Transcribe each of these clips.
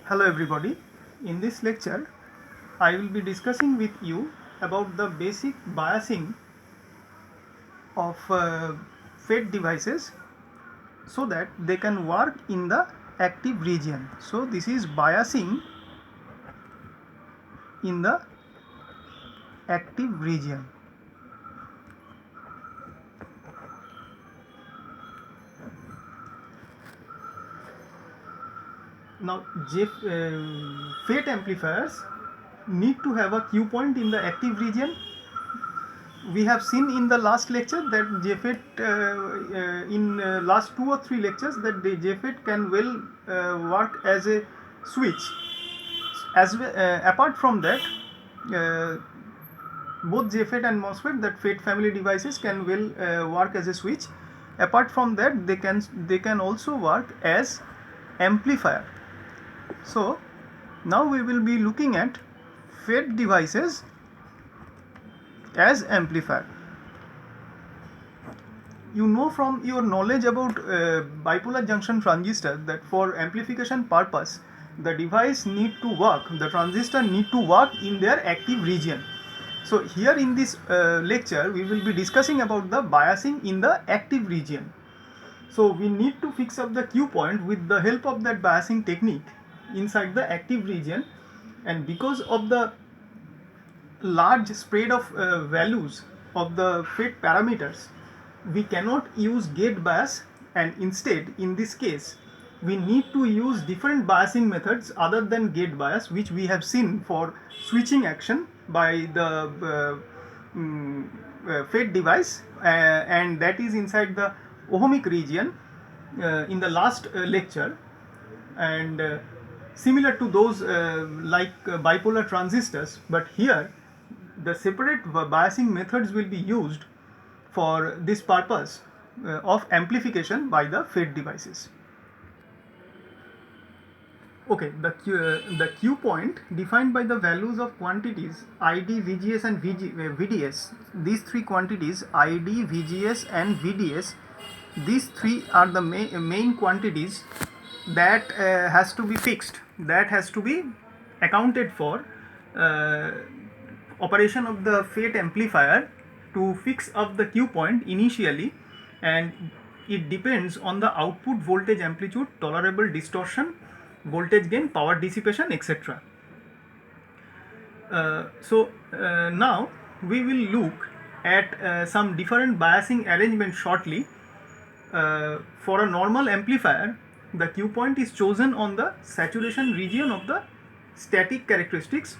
Hello everybody. In this lecture, I will be discussing with you about the basic biasing of FET devices so that they can work in the active region. So this is biasing in the active region. Now FET amplifiers need to have a Q point in the active region. We have seen in the last lecture that JFET in last 2 or 3 lectures that the JFET can well work as a switch. Apart from that, uh, both JFET and MOSFET, that FET family devices, can well work as a switch. Apart from that, they can also work as amplifier. So now we will be looking at FET devices as amplifier. You know from your knowledge about bipolar junction transistor that for amplification purpose the device need to work, the transistor need to work in their active region. So here in this lecture we will be discussing about the biasing in the active region. So we need to fix up the Q point with the help of that biasing technique inside the active region, and because of the large spread of values of the FET parameters, we cannot use gate bias, and instead in this case we need to use different biasing methods other than gate bias, which we have seen for switching action by the FET device, and that is inside the ohmic region in the last lecture, and similar to those bipolar transistors, but here the separate biasing methods will be used for this purpose of amplification by the FET devices. Okay, the Q point defined by the values of quantities ID, VGS and VDS. These three quantities ID, VGS and VDS, these three are the main quantities that has to be fixed, that has to be accounted for uh, operation of the FET amplifier to fix up the Q point initially, and it depends on the output voltage amplitude, tolerable distortion, voltage gain, power dissipation, etc. Now we will look at some different biasing arrangement shortly. For a normal amplifier, the Q point is chosen on the saturation region of the static characteristics.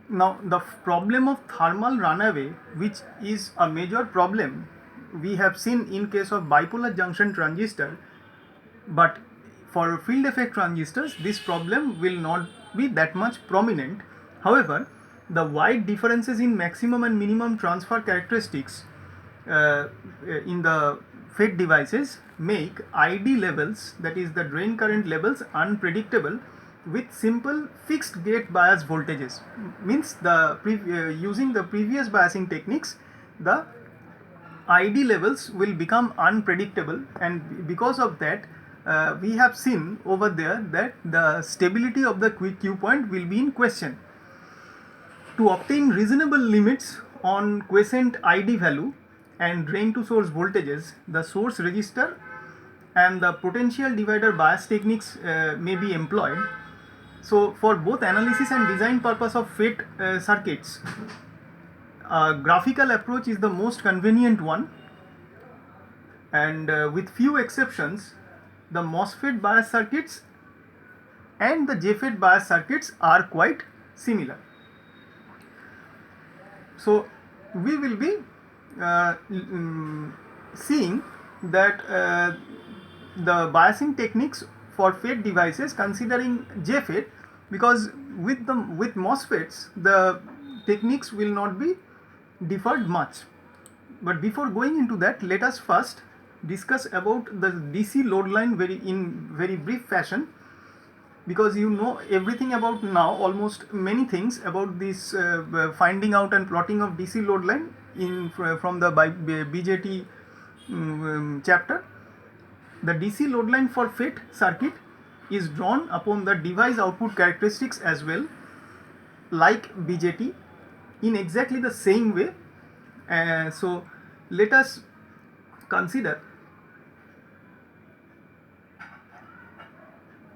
Now the problem of thermal runaway, which is a major problem we have seen in case of bipolar junction transistor, but for field effect transistors this problem will not be that much prominent. However, the wide differences in maximum and minimum transfer characteristics in the FET devices make ID levels, that is the drain current levels, unpredictable with simple fixed gate bias voltages. Means using the previous biasing techniques, the ID levels will become unpredictable, and because of that we have seen over there that the stability of the Q point will be in question. To obtain reasonable limits on quiescent ID value and drain to source voltages, the source resistor and the potential divider bias techniques may be employed. So for both analysis and design purpose of FET circuits, graphical approach is the most convenient one, and with few exceptions, the MOSFET bias circuits and the JFET bias circuits are quite similar. So we will be seeing that the biasing techniques for FET devices considering JFET, because with MOSFETs the techniques will not be differed much. But before going into that, let us first discuss about the DC load line in very brief fashion, because you know everything about now, almost many things about this finding out and plotting of DC load line from the BJT chapter. The DC load line for FET circuit is drawn upon the device output characteristics as well, like BJT, in exactly the same way. So let us consider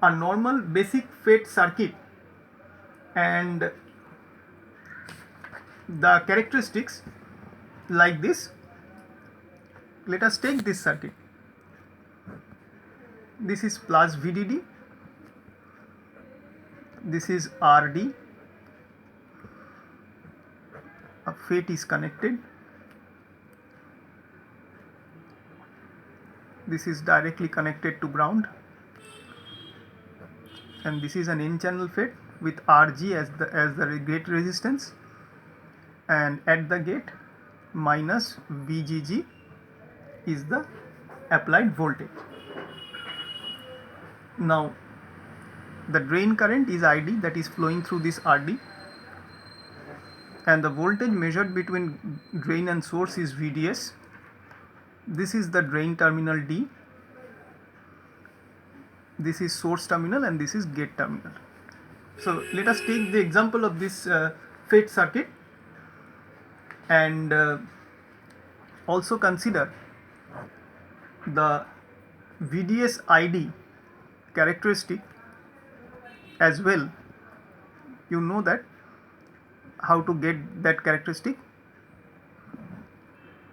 a normal basic FET circuit and the characteristics like this. Let us take this circuit. This is plus VDD, this is RD, a FET is connected, this is directly connected to ground, and this is an N-channel FET with RG as the gate resistance, and at the gate minus VGG is the applied voltage. Now the drain current is ID, that is flowing through this RD, and the voltage measured between drain and source is VDS. This is the drain terminal D, this is source terminal, and this is gate terminal. So let us take the example of this FET circuit and also consider the VDS ID characteristic as well. You know that how to get that characteristic,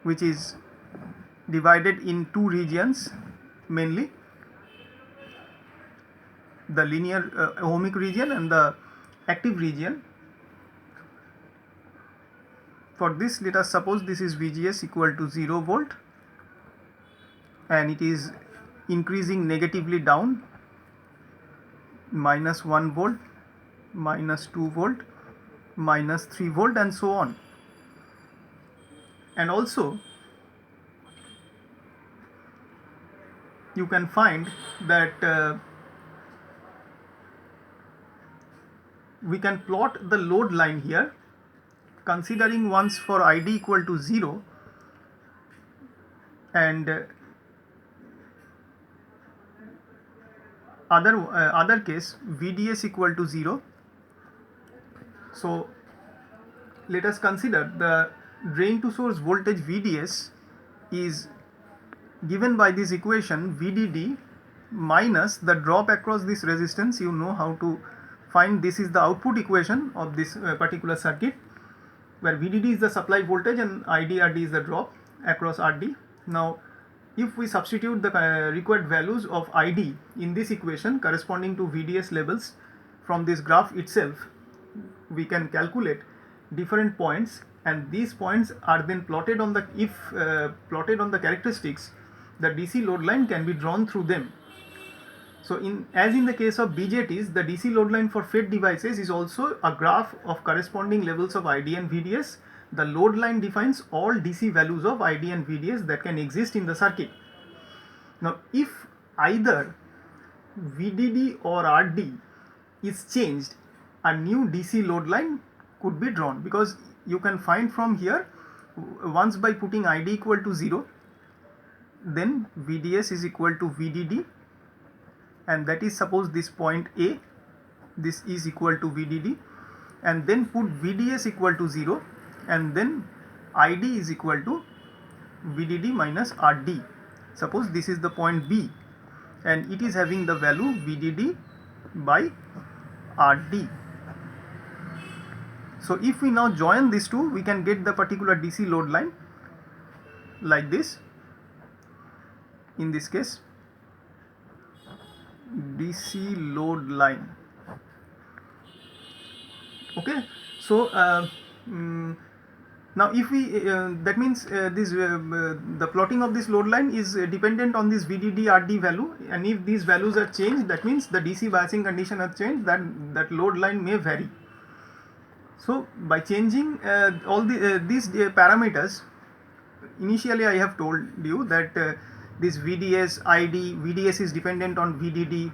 which is divided in two regions, mainly the linear ohmic region and the active region. For this, let us suppose this is VGS equal to 0 volt and it is increasing negatively down, minus 1 volt, minus 2 volt, minus 3 volt, and so on. And also you can find that we can plot the load line here, considering once for ID equal to 0 and other case VDS equal to 0. So let us consider the drain to source voltage VDS is given by this equation VDD minus the drop across this resistance. You know how to find. This is the output equation of this particular circuit, where VDD is the supply voltage and IDRD is the drop across RD. Now if we substitute the required values of ID in this equation corresponding to VDS levels from this graph itself, we can calculate different points, and these points are then plotted on the, if plotted on the characteristics, the DC load line can be drawn through them. So as in the case of BJTs, the DC load line for FET devices is also a graph of corresponding levels of ID and VDS. The load line defines all DC values of ID and VDS that can exist in the circuit. Now if either VDD or RD is changed, a new DC load line could be drawn, because you can find from here, once by putting ID equal to 0, then VDS is equal to VDD, and that is, suppose this point A, this is equal to VDD, and then put VDS equal to 0, and then ID is equal to VDD minus RD. Suppose this is the point B and it is having the value VDD by RD. So if we now join these two, we can get the particular DC load line like this. In this case, DC load line. Okay, so now if we that means the plotting of this load line is dependent on this VDD RD value, and if these values are changed, that means the DC biasing condition has changed, that load line may vary. So by changing all these parameters, initially I have told you that this VDS, ID, VDS is dependent on VDD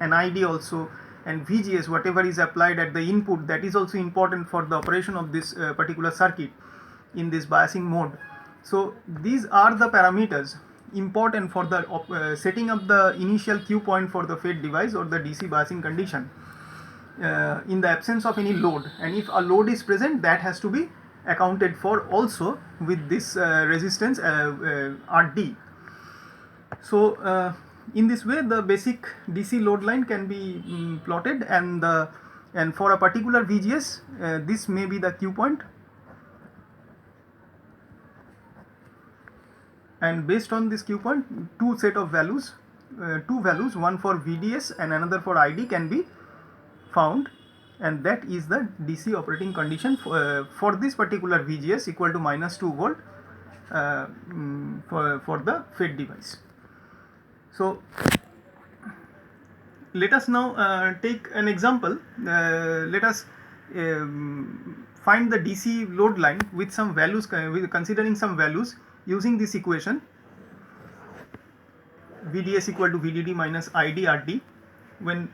and ID also, and VGS, whatever is applied at the input, that is also important for the operation of this particular circuit in this biasing mode. So these are the parameters important for the setting up the initial Q point for the FET device or the DC biasing condition in the absence of any load, and if a load is present, that has to be accounted for also with this resistance RD. So in this way the basic DC load line can be plotted, and for a particular VGS this may be the Q point, and based on this Q point two set of values, two values, one for VDS and another for ID, can be found, and that is the DC operating condition for this particular VGS equal to -2 volt for the FET device. So let us now take an example. Let us find the DC load line with some values, considering some values using this equation VDS equal to VDD minus ID RD, when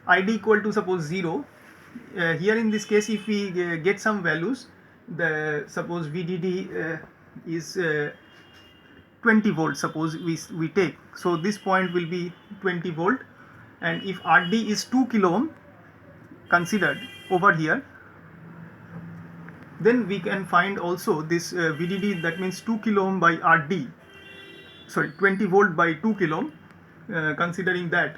ID equal to suppose 0. Here in this case, if we get some values, suppose VDD is 20 volt, suppose we take, so this point will be 20 volt, and if RD is 2 kilo ohm considered over here, then we can find also this VDD, that means 2 kilo ohm by RD, sorry 20 volt by 2 kilo ohm, considering that,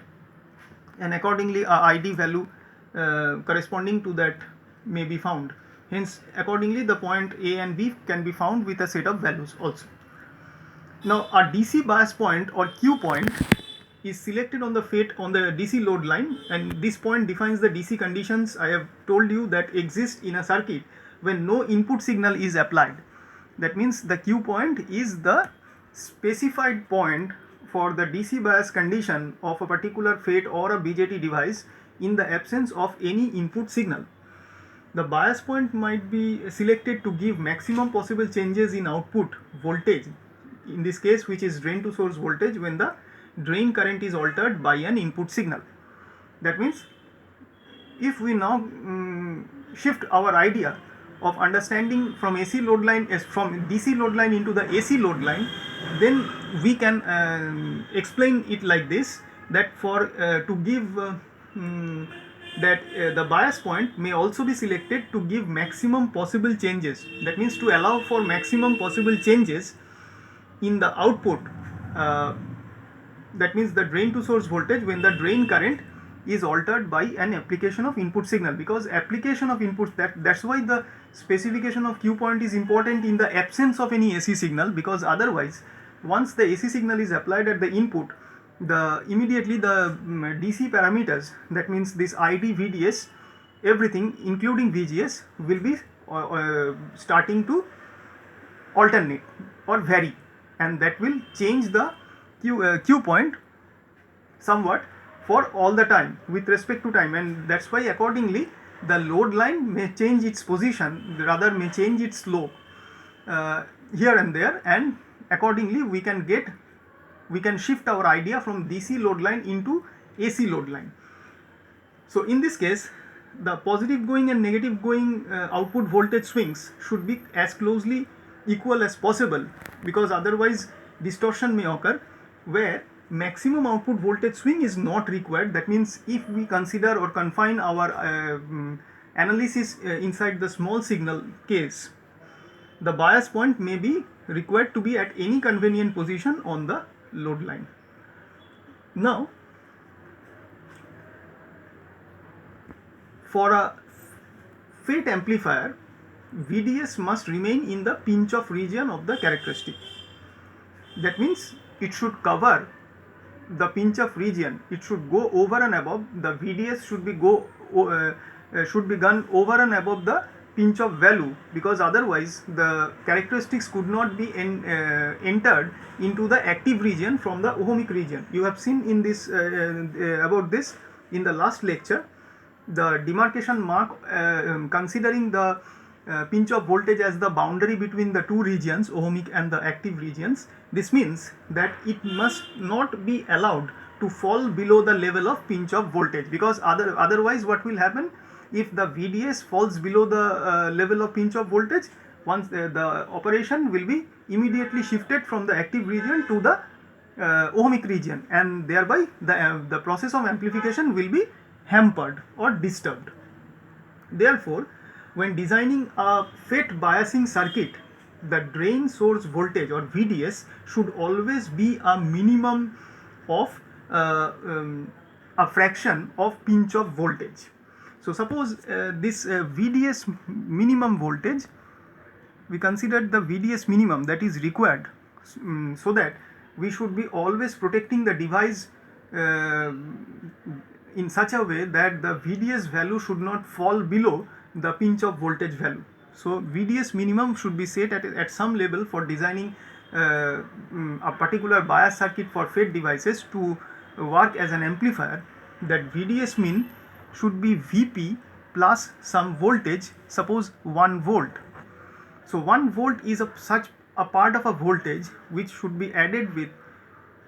and accordingly a ID value corresponding to that may be found. Hence accordingly the point A and B can be found with a set of values also. Now a DC bias point or Q point is selected on the FET on the DC load line, and this point defines the DC conditions I have told you that exist in a circuit when no input signal is applied. That means the Q point is the specified point for the DC bias condition of a particular FET or a BJT device in the absence of any input signal. The bias point might be selected to give maximum possible changes in output voltage, in this case which is drain to source voltage, when the drain current is altered by an input signal. That means if we now shift our idea of understanding from AC load line, from DC load line into the AC load line, then we can explain it like this, that for to give the bias point may also be selected to give maximum possible changes. That means to allow for maximum possible changes in the output, that means the drain to source voltage when the drain current is altered by an application of input signal, because application of input, that's why the specification of Q point is important in the absence of any AC signal, because otherwise once the AC signal is applied at the input, immediately the DC parameters, that means this ID, VDS, everything including VGS will be starting to alternate or vary, and that will change the Q point somewhat for all the time with respect to time, and that's why accordingly the load line may change its position, rather may change its slope here and there, and accordingly we can shift our idea from DC load line into AC load line. So in this case the positive going and negative going output voltage swings should be as closely equal as possible, because otherwise distortion may occur where maximum output voltage swing is not required. That means if we consider or confine our analysis inside the small signal case, the bias point may be required to be at any convenient position on the load line. Now for a FET amplifier, VDS must remain in the pinch off region of the characteristic. That means it should cover the pinch off region, it should go over and above, the VDS should be gone over and above the pinch off value, because otherwise the characteristics could not be entered into the active region from the ohmic region. You have seen in this about this in the last lecture, the demarcation mark considering the pinch off voltage as the boundary between the two regions, ohmic and the active regions. This means that it must not be allowed to fall below the level of pinch off voltage, because otherwise what will happen, if the VDS falls below the level of pinch off voltage, once the operation will be immediately shifted from the active region to the ohmic region, and thereby the process of amplification will be hampered or disturbed. Therefore, when designing a FET biasing circuit, the drain source voltage or VDS should always be a minimum of a fraction of pinch off voltage. So suppose this VDS minimum voltage, we considered the VDS minimum that is required, so that we should be always protecting the device in such a way that the VDS value should not fall below the pinch off voltage value. So VDS minimum should be set at some level for designing a particular bias circuit for FET devices to work as an amplifier. That VDS min should be VP plus some voltage, suppose 1 volt. So 1 volt is such a part of a voltage which should be added with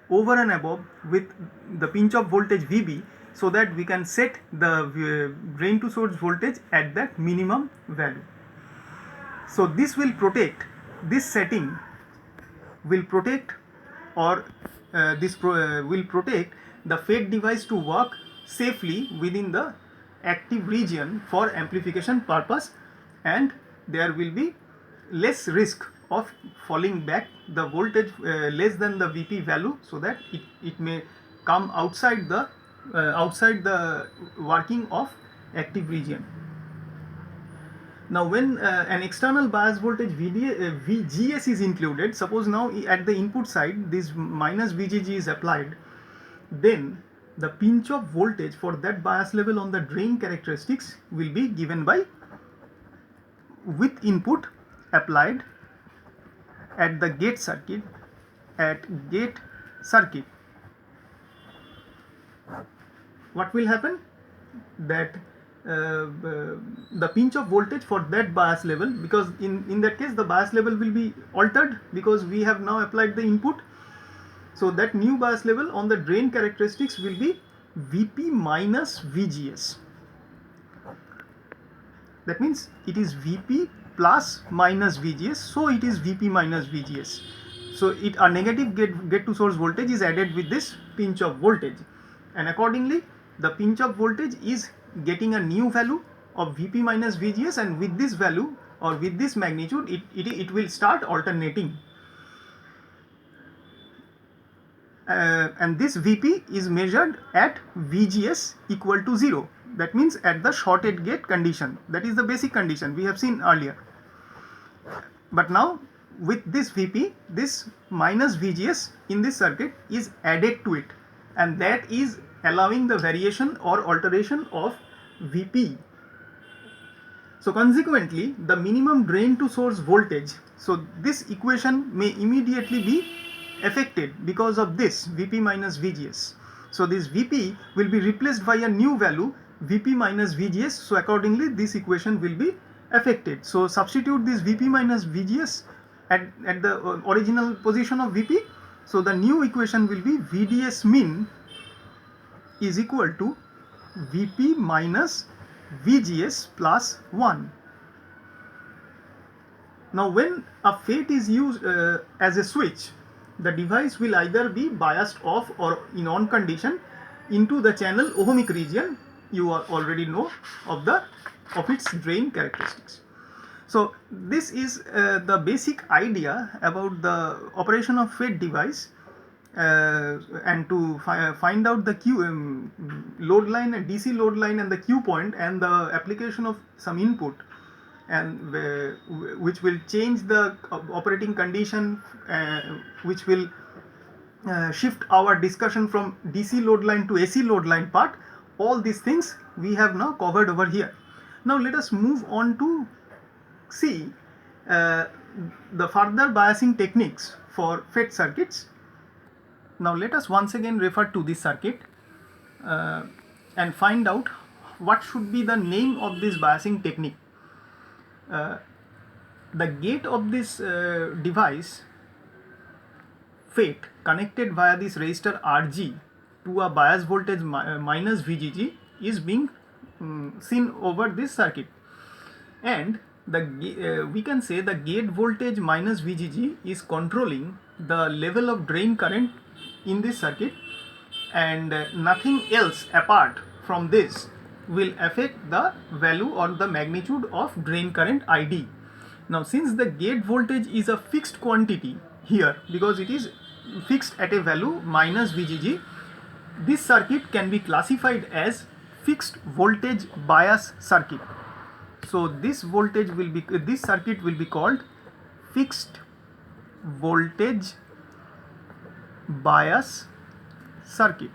over and above with the pinch off voltage VB, so that we can set the drain to source voltage at that minimum value. So this will protect, this setting will protect, or will protect the FET device to work safely within the active region for amplification purpose, and there will be less risk of falling back the voltage less than the VP value, so that it may come outside the working of active region. Now when an external bias voltage VGS is included, suppose now at the input side this minus VGG is applied, then the pinch off voltage for that bias level on the drain characteristics will be given by with input applied at the gate circuit, what will happen, that the pinch off voltage for that bias level, because in that case the bias level will be altered because we have now applied the input. So that new bias level on the drain characteristics will be VP minus VGS. That means it is VP plus minus VGS, so it is VP minus VGS. So a negative gate to source voltage is added with this pinch off voltage, and accordingly the pinch off voltage is getting a new value of VP minus VGS, and with this value or with this magnitude it will start alternating. And this VP is measured at VGS equal to 0. That means at the shorted gate condition. That is the basic condition we have seen earlier. But now with this VP, this minus VGS in this circuit is added to it, and that is allowing the variation or alteration of VP. So consequently the minimum drain to source voltage, so this equation may immediately be affected because of this VP minus VGS. So this VP will be replaced by a new value VP minus VGS, so accordingly this equation will be affected. So substitute this VP minus VGS at the original position of VP. So the new equation will be VDS min is equal to VP minus VGS plus 1. Now when a FET is used as a switch, the device will either be biased off or in on condition into the channel ohmic region. You already know of its drain characteristics. So this is the basic idea about the operation of FET device, and to find out the Q load line and DC load line and the Q point and the application of some input, and which will change the operating condition, which will shift our discussion from DC load line to AC load line part. All these things we have now covered over here. Now let us move on to see the further biasing techniques for FET circuits. Now let us once again refer to this circuit and find out what should be the name of this biasing technique. The gate of this device FET connected via this resistor RG to a bias voltage minus VGG is being seen over this circuit, and we can say the gate voltage minus VGG is controlling the level of drain current in this circuit, and nothing else apart from this will affect the value or the magnitude of drain current ID. Now, since the gate voltage is a fixed quantity here, because it is fixed at a value minus VGG, this circuit can be classified as fixed voltage bias circuit. So this circuit will be called fixed voltage bias circuit.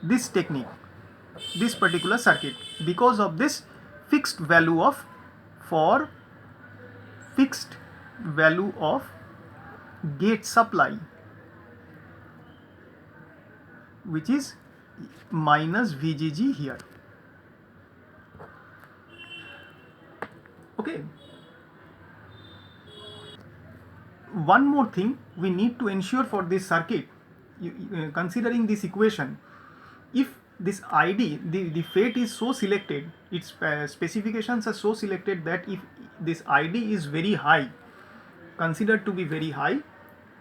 This technique, this particular circuit, because of this fixed value of gate supply, which is minus VGG here. Okay. One more thing we need to ensure for this circuit, considering this equation, if this ID, the FET is so selected, its specifications are so selected that if this ID is very high, considered to be very high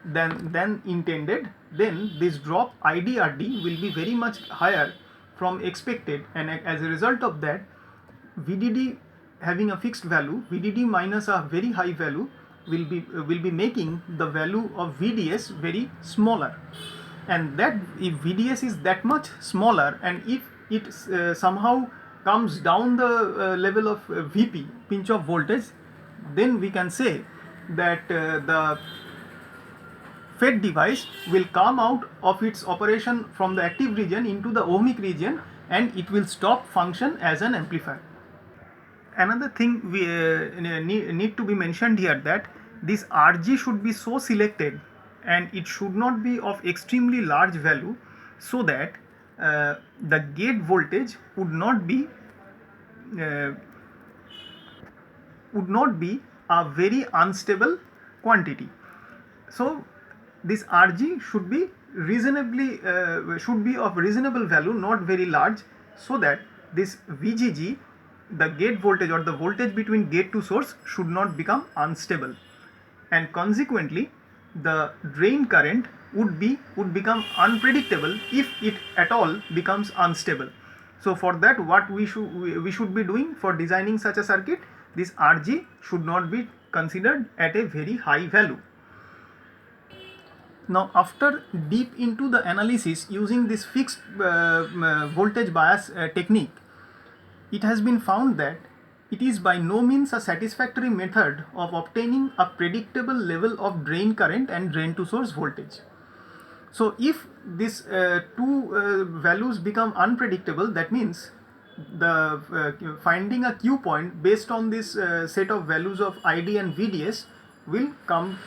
than intended, then this drop IDRD will be very much higher from expected, and as a result of that, VDD having a fixed value, VDD minus a very high value will be making the value of VDS very smaller, and that if VDS is that much smaller, and if it somehow comes down the level of VP, pinch off voltage, then we can say that the FET device will come out of its operation from the active region into the ohmic region, and it will stop function as an amplifier. Another thing we need to be mentioned here, that this RG should be so selected and it should not be of extremely large value, so that the gate voltage would not be a very unstable quantity. So this RG should be of reasonable value, not very large, so that this VGG, the gate voltage or the voltage between gate to source, should not become unstable, and consequently the drain current would become unpredictable if it at all becomes unstable. So for that, what we should be doing for designing such a circuit, this RG should not be considered at a very high value. Now, after deep into the analysis using this fixed voltage bias technique, it has been found that it is by no means a satisfactory method of obtaining a predictable level of drain current and drain to source voltage. So if these two values become unpredictable, that means the finding a Q point based on this set of values of ID and VDS will come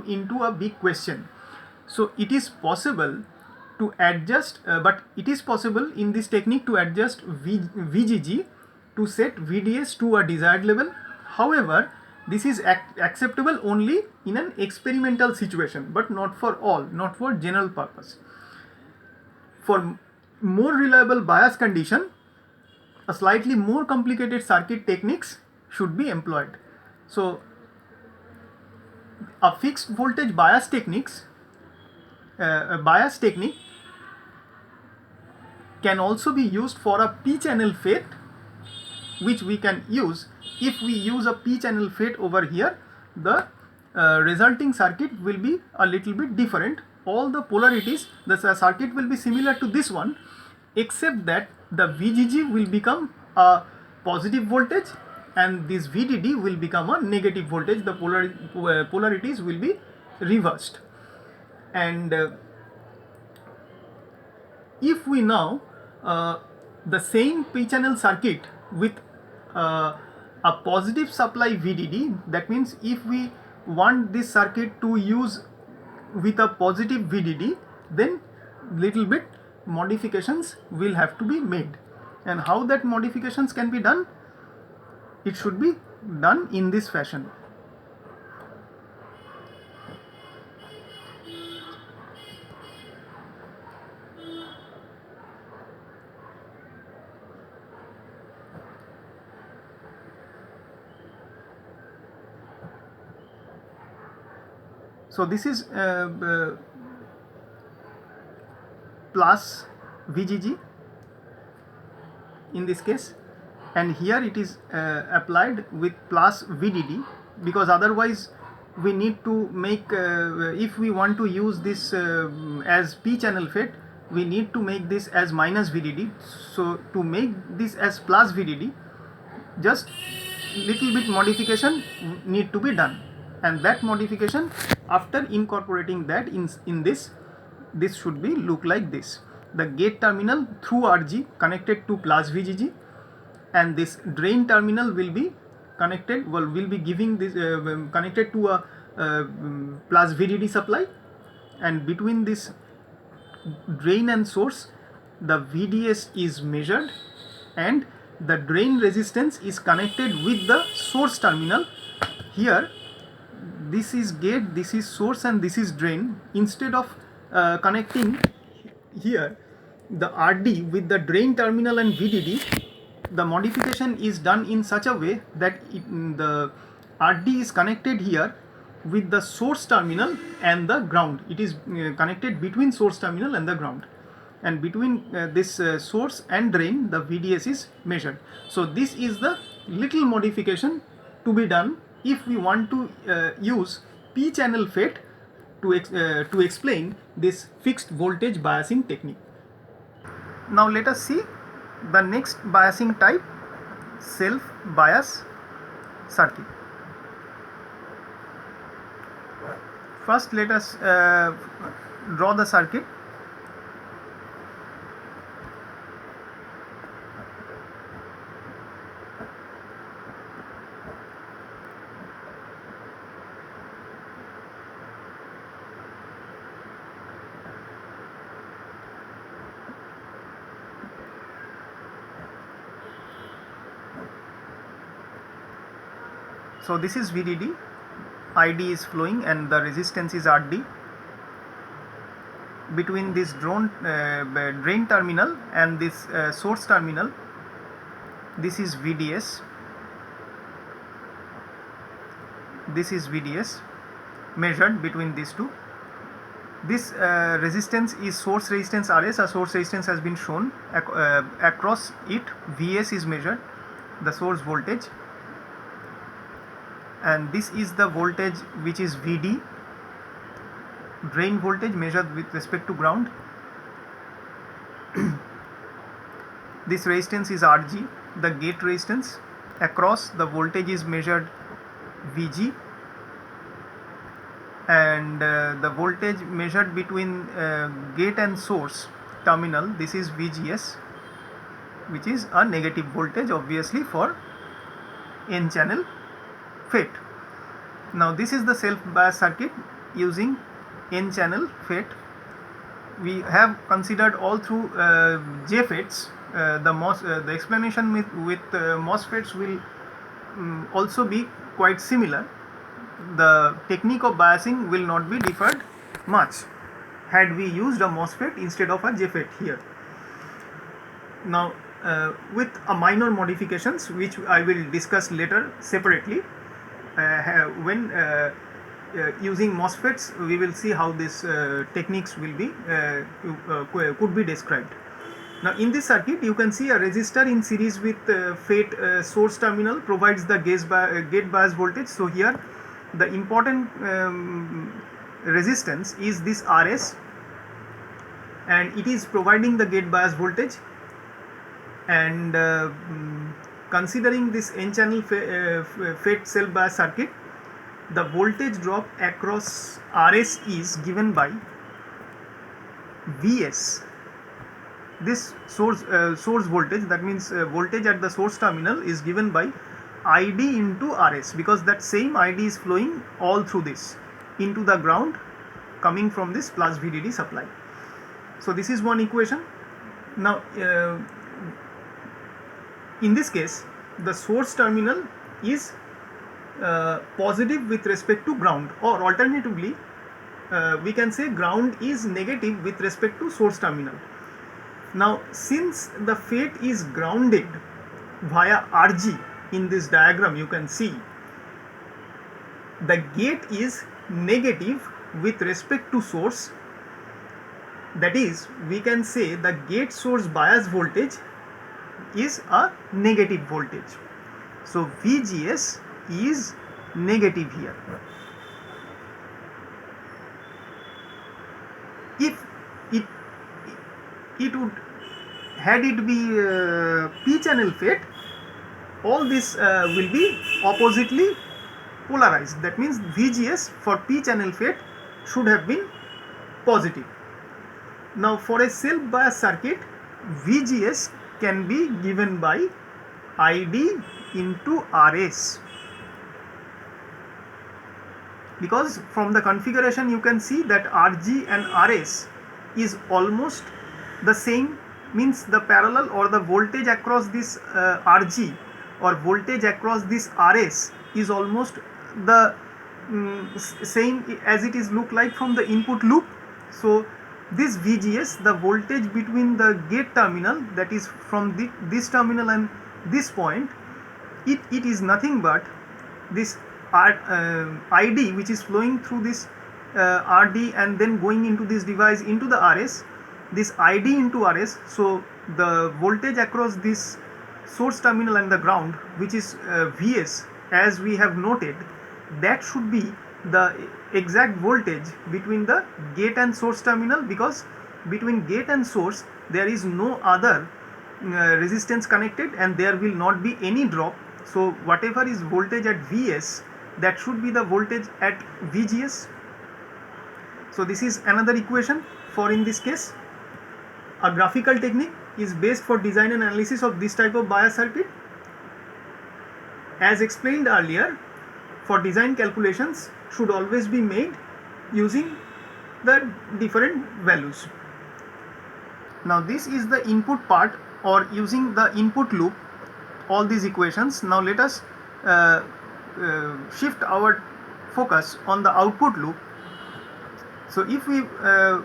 into a big question. So it is possible to adjust, but it is possible in this technique to adjust VGG to set VDS to a desired level. However, this is acceptable only in an experimental situation, but not for all, not for general purpose. For more reliable bias condition, a slightly more complicated circuit techniques should be employed. So a fixed voltage bias technique can also be used for a p-channel FET, which we can use. If we use a p-channel FET over here, the resulting circuit will be a little bit different. All the polarities, the circuit will be similar to this one, except that the VGG will become a positive voltage and this VDD will become a negative voltage. The polarities will be reversed. And if we now the same p-channel circuit with a positive supply VDD, that means if we want this circuit to use with a positive VDD, then little bit modifications will have to be made. And how that modifications can be done? It should be done in this fashion. So this is plus VGG in this case, and here it is applied with plus VDD, because otherwise we need to make, if we want to use this as P channel FET, we need to make this as minus VDD. So to make this as plus VDD, just little bit modification need to be done, and that modification, after incorporating that in this should be look like this. The gate terminal through RG connected to plus VGG, and this drain terminal will be connected, will be giving this connected to a plus VDD supply, and between this drain and source the VDS is measured, and the drain resistance is connected with the source terminal. Here this is gate, this is source, and this is drain. Instead of connecting here the RD with the drain terminal and VDD, the modification is done in such a way that the RD is connected here with the source terminal and the ground. It is connected between source terminal and the ground, and between this source and drain the VDS is measured. So this is the little modification to be done if we want to use P channel FET to explain this fixed voltage biasing technique. Now let us see the next biasing type, self bias circuit. First let us draw the circuit. So this is VDD, ID is flowing, and the resistance is RD. Between this drain terminal and this source terminal, this is VDS, this is VDS measured between these two. This resistance is source resistance RS. A source resistance has been shown. Across it VS is measured, the source voltage, and this is the voltage which is VD, drain voltage measured with respect to ground. This resistance is RG, the gate resistance. Across the voltage is measured VG, and the voltage measured between gate and source terminal, this is VGS, which is a negative voltage obviously for N channel FET. Now this is the self bias circuit using N channel FET. We have considered all through JFETs. The explanation with MOSFETs will also be quite similar. The technique of biasing will not be differed much had we used a MOSFET instead of a JFET here. Now with a minor modifications which I will discuss later separately. When using MOSFETs, we will see how these techniques will be could be described. Now in this circuit you can see a resistor in series with FET source terminal provides the gate bias voltage. So here the important resistance is this RS, and it is providing the gate bias voltage. And considering this N channel FET self bias circuit, the voltage drop across RS is given by VS. This source voltage, that means voltage at the source terminal, is given by ID into RS, because that same ID is flowing all through this into the ground coming from this plus VDD supply. So this is one equation. Now in this case the source terminal is positive with respect to ground, or alternatively we can say ground is negative with respect to source terminal. Now since the FET is grounded via RG, in this diagram you can see the gate is negative with respect to source, that is, we can say the gate source bias voltage is a negative voltage. So VGS is negative here. If it it would had it be p channel FET, all this will be oppositely polarized. That means VGS for p channel FET should have been positive. Now for a self bias circuit, VGS can be given by ID into RS, because from the configuration you can see that RG and RS is almost the same, means the parallel or the voltage across this RG or voltage across this RS is almost the same as it is look like from the input loop. So this VGS, the voltage between the gate terminal, that is from this terminal and this point, it is nothing but this ID which is flowing through this RD and then going into this device into the RS, this ID into RS. So the voltage across this source terminal and the ground, which is VS, as we have noted, that should be the exact voltage between the gate and source terminal, because between gate and source there is no other resistance connected and there will not be any drop. So whatever is voltage at VS, that should be the voltage at VGS. So this is another equation for in this case. A graphical technique is based for design and analysis of this type of bias circuit. As explained earlier, for design calculations should always be made using the different values. Now this is the input part, or using the input loop, all these equations. Now let us shift our focus on the output loop. So if we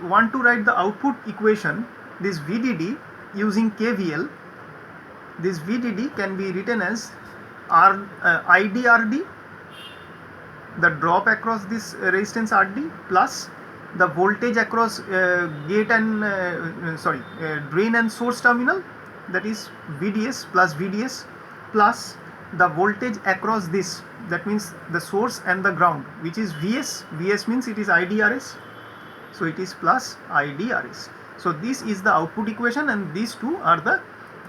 want to write the output equation, this VDD using KVL, this VDD can be written as IDRD, the drop across this resistance RD, plus the voltage across gate and drain and source terminal, that is VDS plus VDS, plus the voltage across this, that means the source and the ground, which is VS. VS means it is IDRS, so it is plus IDRS. So this is the output equation and these two are the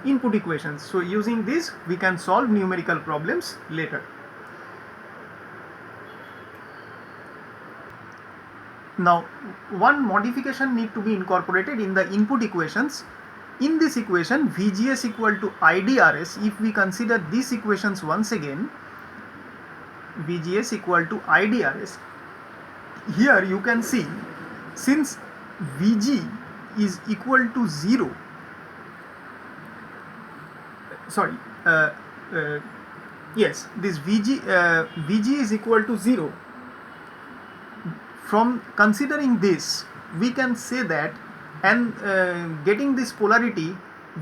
input equations. So using this we can solve numerical problems later. Now one modification need to be incorporated in the input equations. In this equation VGS equal to IDRS, if we consider these equations once again, VGS equal to IDRS, here you can see, since VG is equal to 0, yes, this VG is equal to 0. From considering this, we can say that, and getting this polarity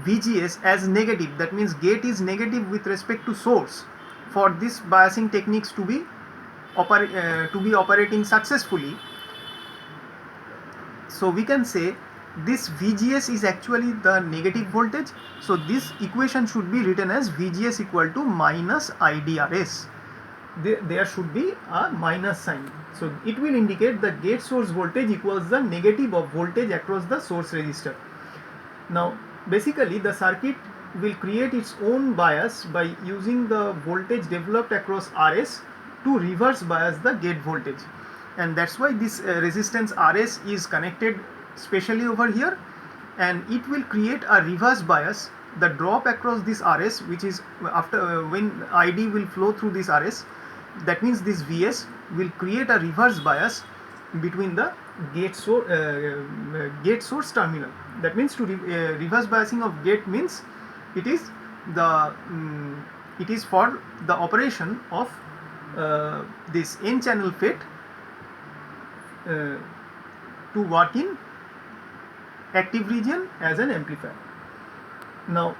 VGS as negative, that means gate is negative with respect to source, for this biasing techniques to be operating successfully. So we can say this VGS is actually the negative voltage. So this equation should be written as VGS equal to minus IDRS. There should be a minus sign. So it will indicate the gate source voltage equals the negative of voltage across the source resistor. Now basically the circuit will create its own bias by using the voltage developed across RS to reverse bias the gate voltage, and that's why this resistance RS is connected specially over here, and it will create a reverse bias. The drop across this RS, which is after when ID will flow through this RS, that means this VS will create a reverse bias between the gate source terminal. That means to reverse biasing of gate means it is the it is for the operation of this n channel FET to work in active region as an amplifier. Now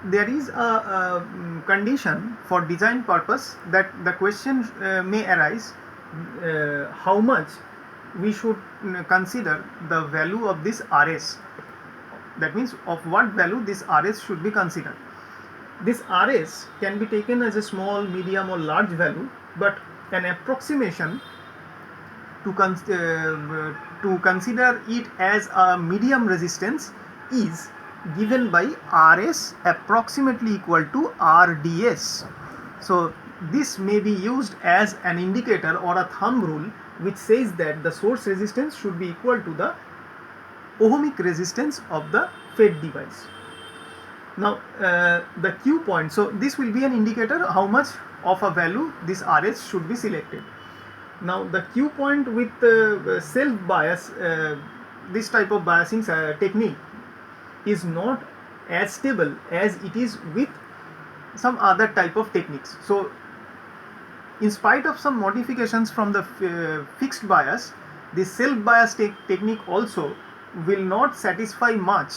there is a condition for design purpose that the question may arise how much we should consider the value of this RS. That means of what value this RS should be considered. This RS can be taken as a small, medium or large value, but an approximation to consider it as a medium resistance is given by RS approximately equal to RDS. So this may be used as an indicator or a thumb rule which says that the source resistance should be equal to the ohmic resistance of the FET device. Now the Q point, so this will be an indicator how much of a value this RS should be selected. Now the Q point with self bias, this type of biasing technique is not as stable as it is with some other type of techniques. So in spite of some modifications from the fixed bias, this self bias technique also will not satisfy much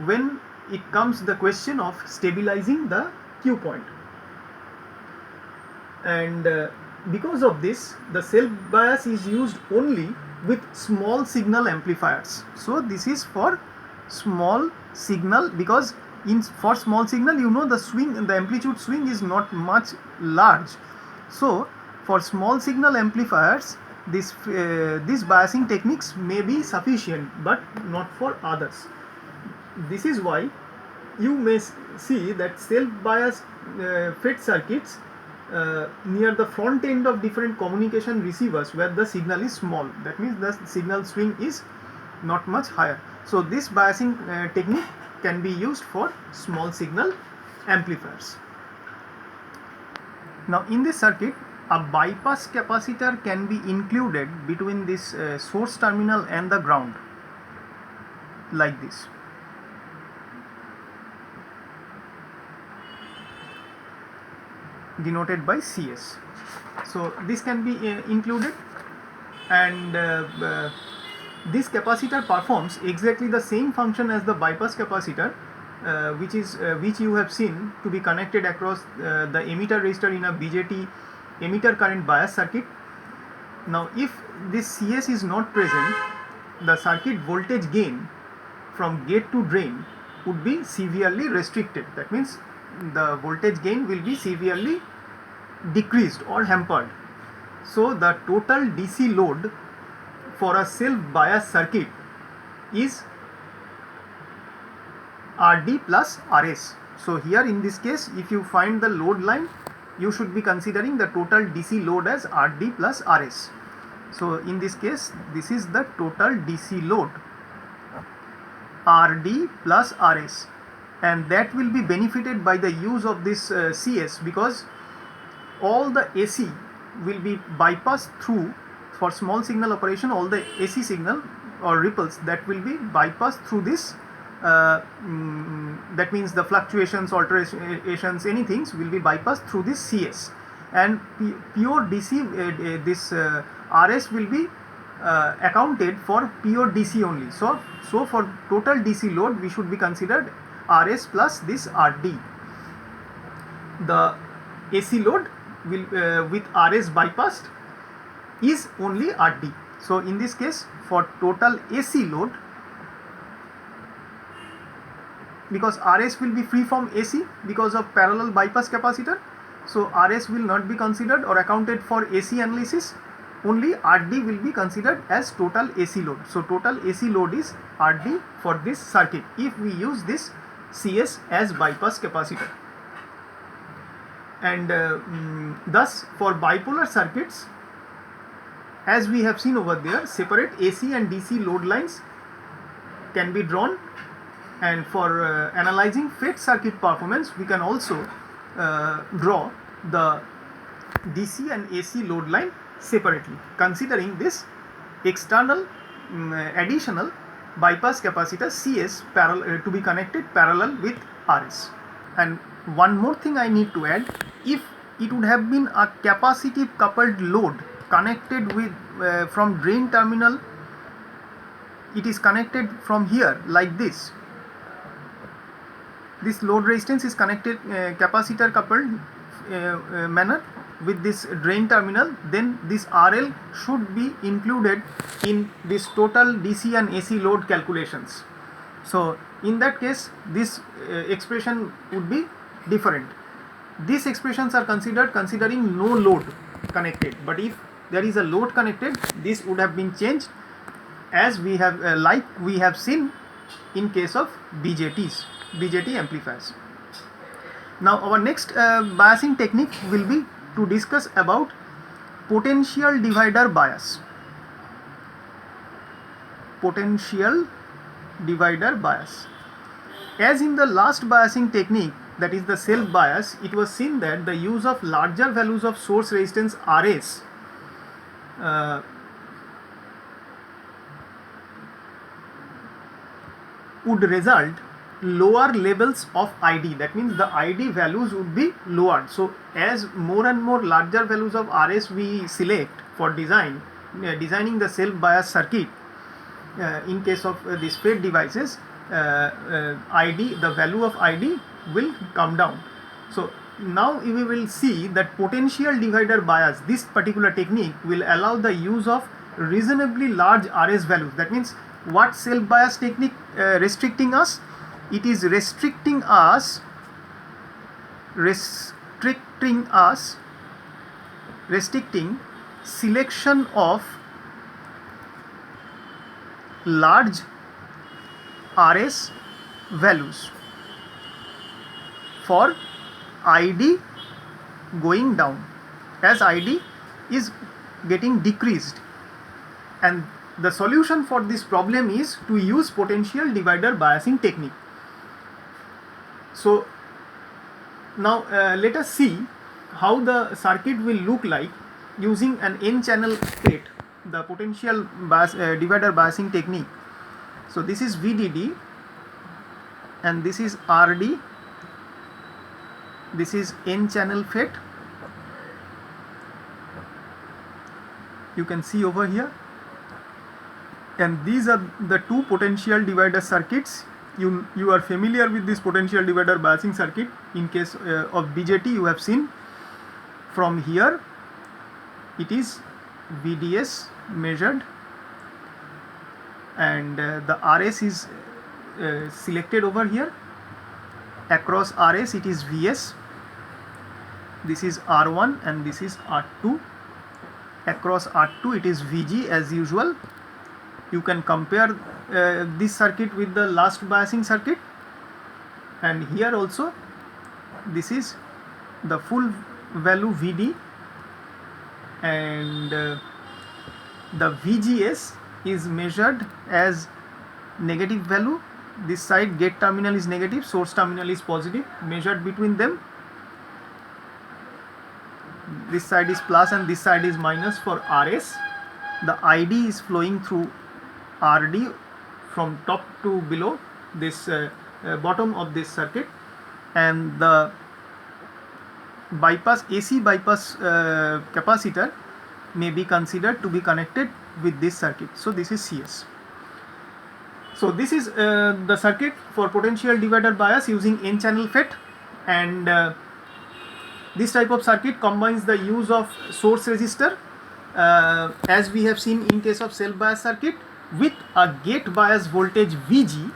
when it comes the question of stabilizing the Q point. And because of this, the self bias is used only with small signal amplifiers. So this is for small signal, because for small signal, you know, the amplitude swing is not much large. So for small signal amplifiers, this biasing techniques may be sufficient, but not for others. This is why you may see that self biased FET circuits near the front end of different communication receivers where the signal is small. That means the signal swing is not much higher. So this biasing technique can be used for small signal amplifiers. Now in this circuit, a bypass capacitor can be included between this source terminal and the ground, like this. Denoted by CS. So this can be included, and this capacitor performs exactly the same function as the bypass capacitor, which you have seen to be connected across the emitter resistor in a BJT emitter current bias circuit. Now if this CS is not present, the circuit voltage gain from gate to drain would be severely restricted. That means the voltage gain will be severely decreased or hampered. So the total DC load for a self bias circuit is RD plus RS. So here in this case, if you find the load line, you should be considering the total DC load as RD plus RS. So in this case, this is the total DC load, RD plus RS, and that will be benefited by the use of this CS, because all the AC will be bypassed through, for small signal operation, all the AC signal or ripples that will be bypassed through this, that means the fluctuations, alterations, anything will be bypassed through this CS, and pure DC, this RS will be accounted for pure DC only. So for total DC load, we should be considered RS plus this RD. The AC load will with RS bypassed is only RD. So in this case, for total AC load, because RS will be free from AC because of parallel bypass capacitor, so RS will not be considered or accounted for AC analysis. Only RD will be considered as total AC load. So total AC load is RD for this circuit if we use this CS as bypass capacitor. And thus for bipolar circuits, as we have seen over there, separate AC and DC load lines can be drawn, and for analyzing FET circuit performance, we can also draw the DC and AC load line separately, considering this external additional bypass capacitor CS to be connected parallel with RS. And one more thing I need to add, if it would have been a capacitive coupled load connected with from drain terminal, it is connected from here like this. This load resistance is connected capacitor coupled manner, with this drain terminal, then this RL should be included in this total DC and AC load calculations. So in that case, this expression would be different. These expressions are considered considering no load connected, but if there is a load connected, this would have been changed, as we have like we have seen in case of BJT amplifiers. Now our next biasing technique will be to discuss about potential divider bias. Potential divider bias. As in the last biasing technique, that is the self bias, it was seen that the use of larger values of source resistance Rs would result lower levels of ID. That means the ID values would be lowered. So as more and more larger values of Rs we select for designing the self bias circuit, in case of these FET devices, the value of ID will come down. So now we will see that potential divider bias, this particular technique will allow the use of reasonably large RS values. That means what self bias technique restricting us? It is restricting selection of large RS values for ID going down, as ID is getting decreased, and the solution for this problem is to use potential divider biasing technique. So now let us see how the circuit will look like using an n-channel FET, the potential divider biasing technique. So this is VDD and this is RD, this is n-channel FET, you can see over here, and these are the two potential divider circuits. You are familiar with this potential divider biasing circuit. In case of BJT, you have seen from here it is VDS measured, and the RS is selected over here. Across RS it is VS, this is R1 and this is R2. Across R2 it is VG as usual. You can compare this circuit with the last biasing circuit, and here also this is the full value VD, and the VGS is measured as negative value. This side gate terminal is negative, source terminal is positive, measured between them. This side is plus and this side is minus for RS. The ID is flowing through RD from top to below this bottom of this circuit, and the AC bypass capacitor may be considered to be connected with this circuit. So this is CS. So this is the circuit for potential divider bias using n-channel FET, and this type of circuit combines the use of source resistor, as we have seen in case of self bias circuit, with a gate bias voltage VG.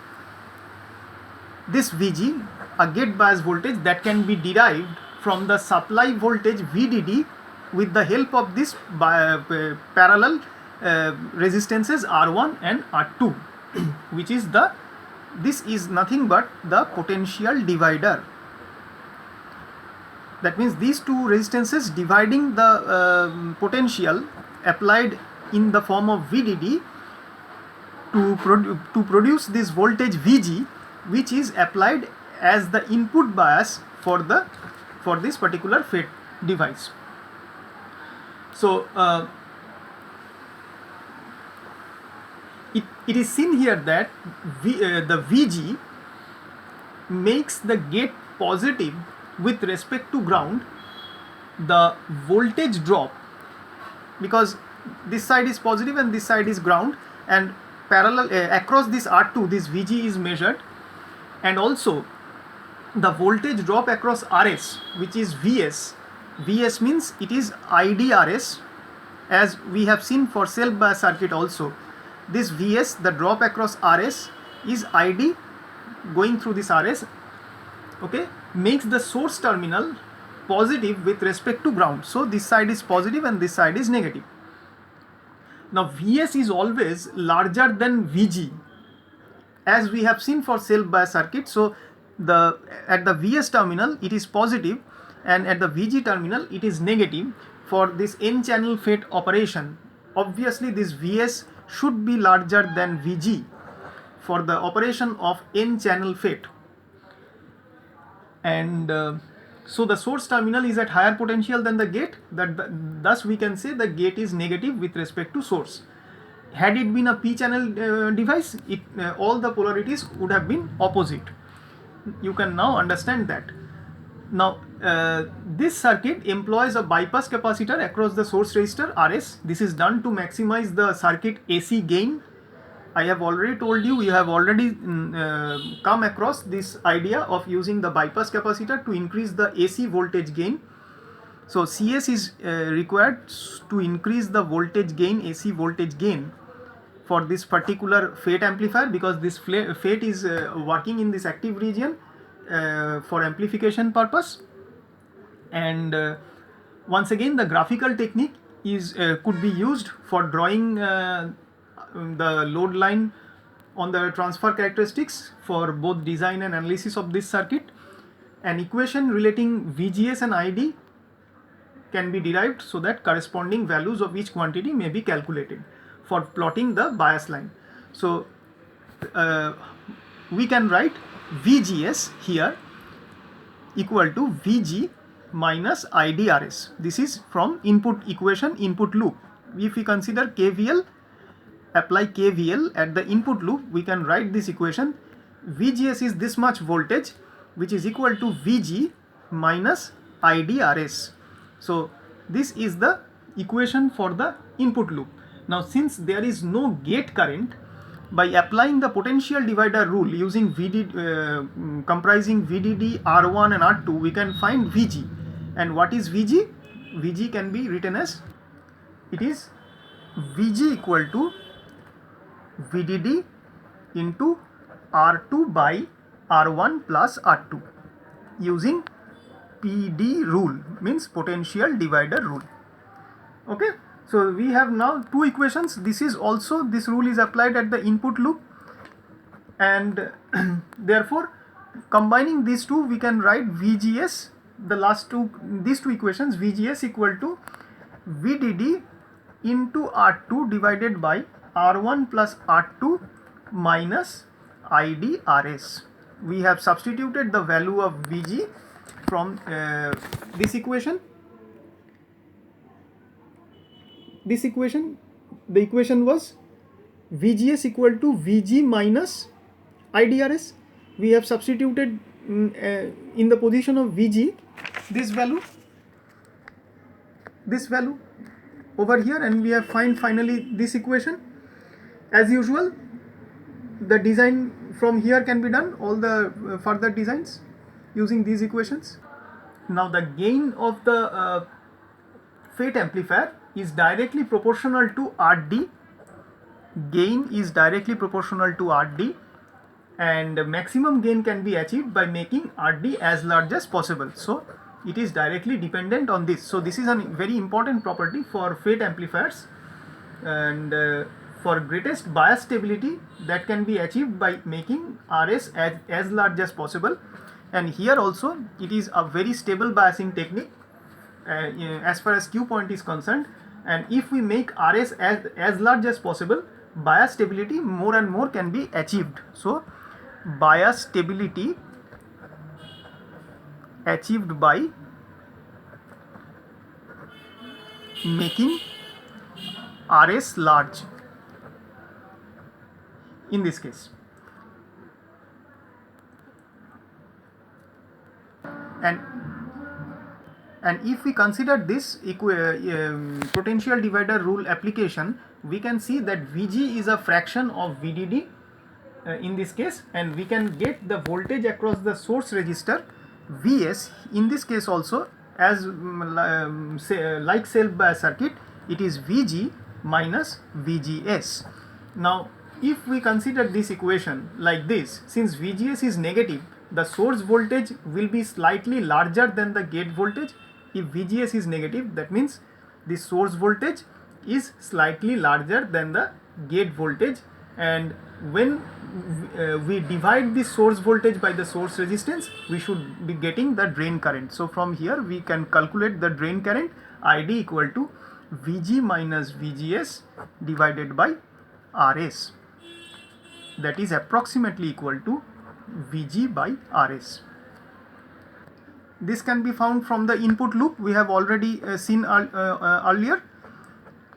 This VG, a gate bias voltage that can be derived from the supply voltage VDD with the help of this parallel resistances R1 and R2, which is this is nothing but the potential divider. That means these two resistances dividing the potential applied in the form of VDD to produce this voltage VG, which is applied as the input bias for this particular FET device. So it is seen here that the VG makes the gate positive with respect to ground. The voltage drop, because this side is positive and this side is ground, and parallel across this R2 this VG is measured, and also the voltage drop across RS, which is VS, Vs means it is IDRS, as we have seen for self bias circuit also. This Vs, the drop across Rs, is ID going through this Rs, okay, makes the source terminal positive with respect to ground. So this side is positive and this side is negative. Now Vs is always larger than Vg, as we have seen for self bias circuit. So at the Vs terminal it is positive and at the Vg terminal it is negative for this n channel FET operation. Obviously this Vs should be larger than Vg for the operation of n channel FET, and so the source terminal is at higher potential than the gate, thus we can say the gate is negative with respect to source. Had it been a p channel device, all the polarities would have been opposite. You can now understand that. Now this circuit employs a bypass capacitor across the source resistor Rs. This is done to maximize the circuit AC gain. I have already told you, you have already come across this idea of using the bypass capacitor to increase the AC voltage gain. So CS is required to increase the voltage gain, AC voltage gain, for this particular FET amplifier, because this FET is working in this active region for amplification purpose. And once again, the graphical technique is could be used for drawing the load line on the transfer characteristics for both design and analysis of this circuit. An equation relating VGS and ID can be derived so that corresponding values of each quantity may be calculated for plotting the bias line. So we can write VGS here equal to VG minus IDRS. This is from input equation, input loop. If we consider KVL, apply KVL at the input loop, we can write this equation. VGS is this much voltage, which is equal to VG minus IDRS. So this is the equation for the input loop. Now since there is no gate current, by applying the potential divider rule using comprising VDD, R1 and R2, we can find VG. And what is VG? VG can be written as, it is VG equal to VDD into R2 by R1 plus R2 using PD rule, means potential divider rule. Okay, so we have now two equations. This is also, this rule is applied at the input loop, and therefore combining these two we can write VGS, the last two, these two equations, VGS equal to VDD into R2 divided by R1 plus R2 minus IDRS. We have substituted the value of VG from this equation. This equation, the equation was VGS equal to VG minus IDRS. We have substituted in the position of VG this value over here, and we have finally this equation. As usual, the design from here can be done, all the further designs using these equations. Now the gain of the FET amplifier is directly proportional to RD. Gain is directly proportional to RD, and maximum gain can be achieved by making RD as large as possible. So it is directly dependent on this. So this is a very important property for FET amplifiers, and for greatest bias stability that can be achieved by making RS as large as possible. And here also it is a very stable biasing technique as far as Q point is concerned, and if we make RS as large as possible, bias stability more and more can be achieved. So bias stability achieved by making RS large in this case. And if we consider this potential divider rule application, we can see that VG is a fraction of VDD in this case, and we can get the voltage across the source resistor VS in this case also as like self bias circuit, it is Vg minus Vgs. Now if we consider this equation like this, since Vgs is negative, the source voltage will be slightly larger than the gate voltage. If Vgs is negative, that means the source voltage is slightly larger than the gate voltage, and when we divide the source voltage by the source resistance, we should be getting the drain current. So from here we can calculate the drain current, id equal to Vg minus Vgs divided by Rs, that is approximately equal to Vg by Rs. This can be found from the input loop we have already seen earlier,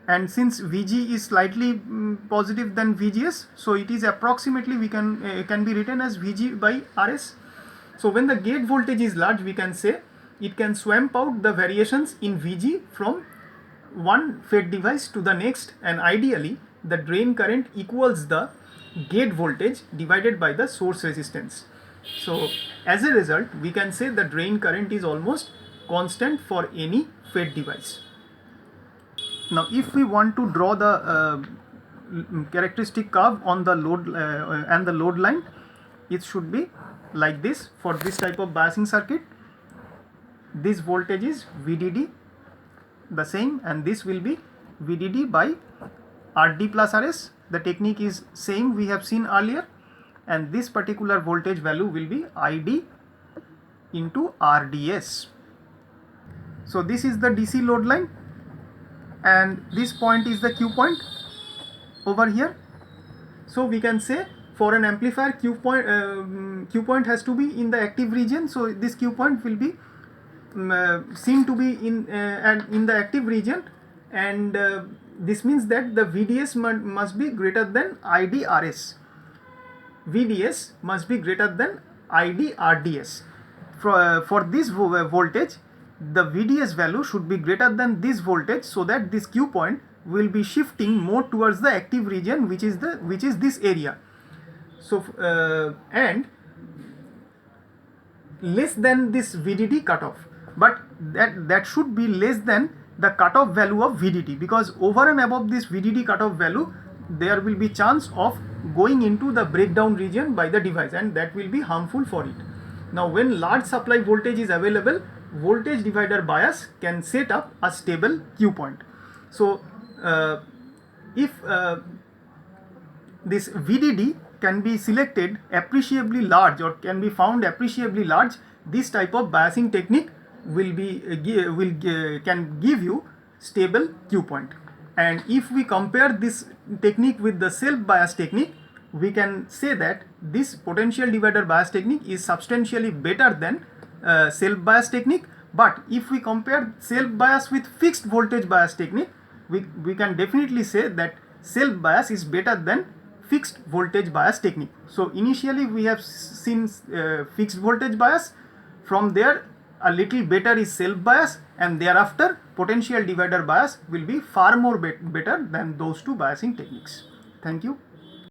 and since Vg is slightly positive than Vgs, so it is approximately we can be written as Vg by Rs. So when the gate voltage is large, we can say it can swamp out the variations in Vg from one FET device to the next, and ideally the drain current equals the gate voltage divided by the source resistance. So as a result, we can say the drain current is almost constant for any FET device. Now if we want to draw the characteristic curve on the load and the load line, it should be like this. For this type of biasing circuit, this voltage is VDD, the same, and this will be VDD by RD plus RS. The technique is same we have seen earlier, and this particular voltage value will be ID into RDS. So this is the DC load line, and this point is the Q point over here. So we can say for an amplifier, Q point has to be in the active region. So this Q point will be seen to be in the active region, and this means that the VDS must be greater than IDRS. VDS must be greater than IDRDS. For this voltage, the VDS value should be greater than this voltage, so that this Q point will be shifting more towards the active region, which is this area. So and less than this VDD cutoff, but that should be less than the cutoff value of VDD, because over and above this VDD cutoff value, there will be chance of going into the breakdown region by the device, and that will be harmful for it. Now when large supply voltage is available, voltage divider bias can set up a stable Q point. So if this VDD can be selected appreciably large, or can be found appreciably large, this type of biasing technique can give you stable Q point. And if we compare this technique with the self bias technique, we can say that this potential divider bias technique is substantially better than self bias technique. But if we compare self bias with fixed voltage bias technique, we can definitely say that self bias is better than fixed voltage bias technique. So initially we have seen fixed voltage bias, from there a little better is self bias, and thereafter potential divider bias will be far more better than those two biasing techniques. Thank you.